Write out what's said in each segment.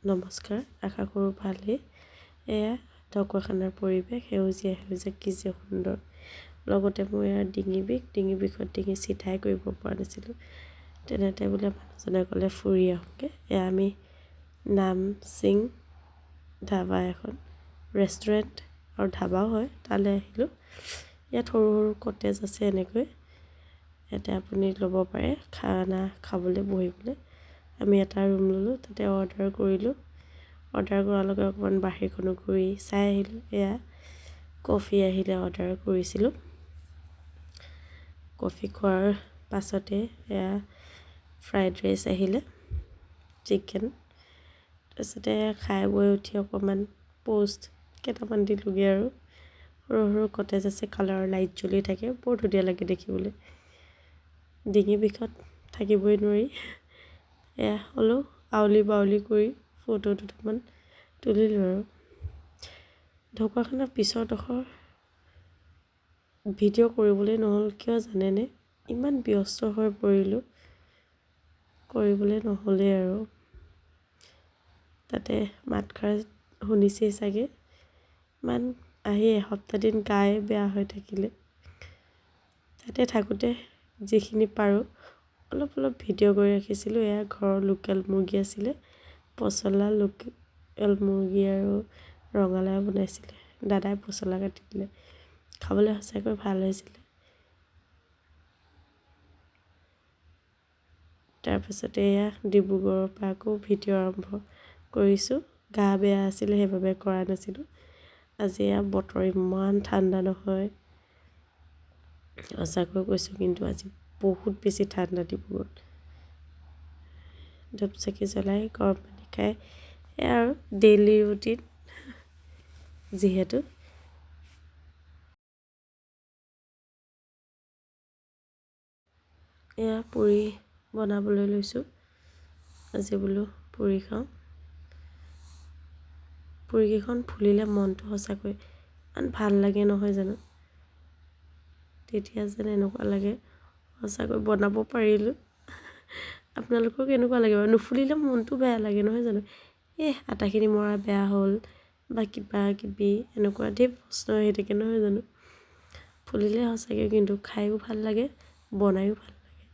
নমস্কাৰ, আশা কৰোঁ ভালেই। এয়া ঢকুৱাখানাৰ পৰিৱেশ, সেউজীয়া সেউজীয়া কি যে সুন্দৰ। লগতে মোৰ ইয়াৰ ডিঙি বিষত ডিঙি চিধাই কৰিব পৰা নাছিলোঁ। তেনেতে বোলে মানুহজনে ক'লে ফুৰি আহোঁগৈ। এয়া আমি নামচিং ধাবা এখন, ৰেষ্টুৰেণ্ট আৰু ধাবাও হয়, তালৈ আহিলোঁ। ইয়াত সৰু সৰু কটেজ আছে এনেকৈ। ইয়াতে আপুনি ল'ব পাৰে খানা খাবলৈ বহিবলৈ। আমি এটা ৰুম ল'লোঁ, তাতে অৰ্ডাৰ কৰিলোঁ। অৰ্ডাৰ কৰাৰ লগে অকণমান বাহিৰখনো ঘূৰি চাই আহিলোঁ। এয়া কফি আহিলে অৰ্ডাৰ কৰিছিলোঁ। কফি খোৱাৰ পাছতে এয়া ফ্ৰাইড ৰাইচ আহিলে, চিকেন। তাৰপিছতে খাই বৈ উঠি অকণমান প'ষ্ট কেইটামান দিলোঁগৈ আৰু। সৰু সৰু কটেজ আছে, কালাৰৰ লাইট জ্বলি থাকে, বৰ ধুনীয়া লাগে দেখিবলৈ। ডিঙি বিষত থাকিবই নোৱাৰি। এয়া হ'লেও আউলি বাউলি কৰি ফটো দুটামান তুলিলোঁ আৰু। ঢকুৱাখানাৰ পিছৰডোখৰ ভিডিঅ' কৰিবলৈ নহ'ল কিয় জানেনে? ইমান ব্যস্ত হৈ পৰিলোঁ, কৰিবলৈ নহ'লেই আৰু। তাতে মাতষাৰ শুনিছেই চাগে, ইমান আহি এসপ্তাহ দিন গায়ে বেয়া হৈ থাকিলে। তাতে থাকোঁতে যিখিনি পাৰোঁ অলপ অলপ ভিডিঅ' কৰি ৰাখিছিলোঁ। এয়া ঘৰৰ লোকেল মুৰ্গী আছিলে, পচলা লোকেল মুৰ্গী আৰু ৰঙালাও বনাইছিলে। দাদাই পচলা কাটি দিলে, খাবলৈ সঁচাকৈ ভাল হৈছিলে। তাৰপিছতে এয়া ডিব্ৰুগড়ৰ পৰা আকৌ ভিডিঅ' আৰম্ভ কৰিছোঁ। গা বেয়া আছিলে, সেইবাবে কৰা নাছিলোঁ। আজি এয়া বতৰ ইমান ঠাণ্ডা নহয়, সঁচাকৈ কৈছোঁ, কিন্তু আজি বহুত বেছি ঠাণ্ডা ডিব্ৰুগড়ত। ধূপ চাকি জ্বলাই গৰম পানী খাই এয়া আৰু ডেইলি ৰুটিন যিহেতু। এয়া পুৰি বনাবলৈ লৈছোঁ। আজি বোলো পুৰি খাওঁ। পুৰিকেইখন ফুলিলে মনটো সঁচাকৈ ইমান ভাল লাগে নহয় জানো। তেতিয়া যেন এনেকুৱা লাগে সঁচাকৈ বনাব পাৰিলোঁ। আপোনালোকৰ কেনেকুৱা লাগে বাৰু? নুফুলিলে মনটো বেয়া লাগে নহয় জানো। আটাখিনি মৰা বেয়া হ'ল বা কিবা কিবি এনেকুৱা ধেৰ প্ৰশ্ন আহি থাকে নহয় জানো। ফুলিলে সঁচাকৈ কিন্তু খায়ো ভাল লাগে, বনায়ো ভাল লাগে।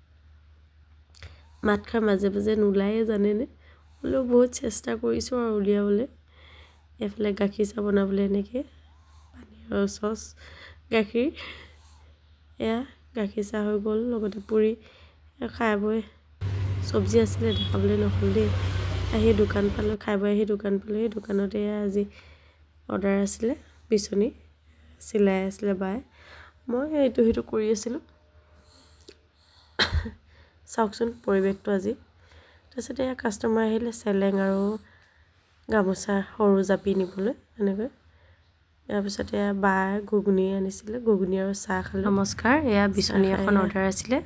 মাতষাৰ মাজে মাজে নোলায়ে জানেনে, হ'লেও বহুত চেষ্টা কৰিছোঁ আৰু উলিয়াবলৈ। এইফালে গাখীৰ চাহ বনাবলৈ এনেকৈ পানীৰ চচ গাখীৰ, এয়া গাখীৰ চাহ হৈ গ'ল, লগতে পুৰি খাই বৈ। চব্জি আছিলে দেখাবলৈ নহ'ল দেই। আহি দোকান পালোঁ, খাই বৈ আহি দোকান পালোঁ। সেই দোকানতে আজি অৰ্ডাৰ আছিলে, বিচনী চিলাই আছিলে বায়ে, মই এইটো সেইটো কৰি আছিলোঁ। চাওকচোন পৰিৱেশটো আজি। তাৰপিছতে এয়া কাষ্টমাৰ আহিলে চেলেং আৰু গামোচা সৰু জাপি নিবলৈ এনেকৈ। তাৰপিছতে এয়া বায়ে ঘুগুনি আনিছিলে, ঘুগুনি আৰু চাহ খালোঁ। নমস্কাৰ, এয়া বিচনী এখন অৰ্ডাৰ আছিলে।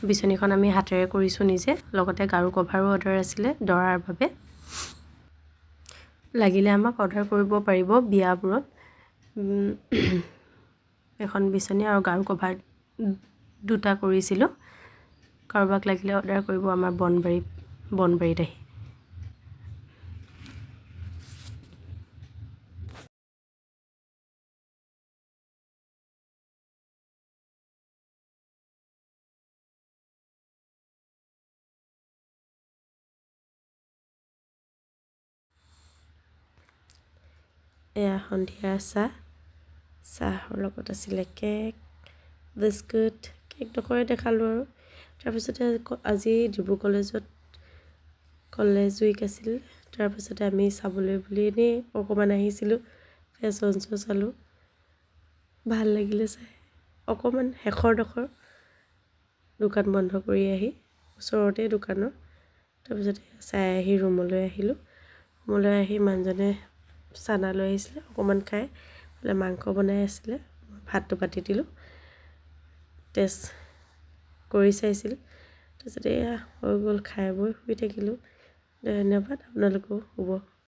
বিচনীখন আমি হাতেৰে কৰিছোঁ নিজে, লগতে গাৰু কভাৰো অৰ্ডাৰ আছিলে দৰাৰ বাবে। লাগিলে আমাক অৰ্ডাৰ কৰিব পাৰিব বিয়াবোৰত। এখন বিচনী আৰু গাৰু কভাৰ দুটা কৰিছিলোঁ। কাৰোবাক লাগিলে অৰ্ডাৰ কৰিব আমাৰ বনবাৰীত আহি। এয়া সন্ধিয়া চাহৰ লগত আছিলে কেক, বিস্কুট, কেকডোখৰে দেখালোঁ আৰু। তাৰপিছতে আজি ডিব্ৰু কলেজত কলেজ উইক আছিল। তাৰপিছতে আমি চাবলৈ বুলি এনেই অকণমান আহিছিলোঁ, ফেশ্বন শ্ব' চালোঁ, ভাল লাগিলে চাই। অকণমান শেষৰডোখৰ দোকান বন্ধ কৰি আহি ওচৰতে দোকানৰ, তাৰপিছতে চাই আহি ৰুমলৈ আহিলোঁ। ৰুমলৈ আহি মানুহজনে চানা লৈ আহিছিলে, অকণমান খাই বোলে মাংস বনাই আছিলে, ভাতটো পাতি দিলোঁ, টেষ্ট কৰি চাইছিল। তাৰপিছতে এয়া হৈ গ'ল, খাই বৈ শুই থাকিলোঁ। ধন্যবাদ, আপোনালোকেও শুব।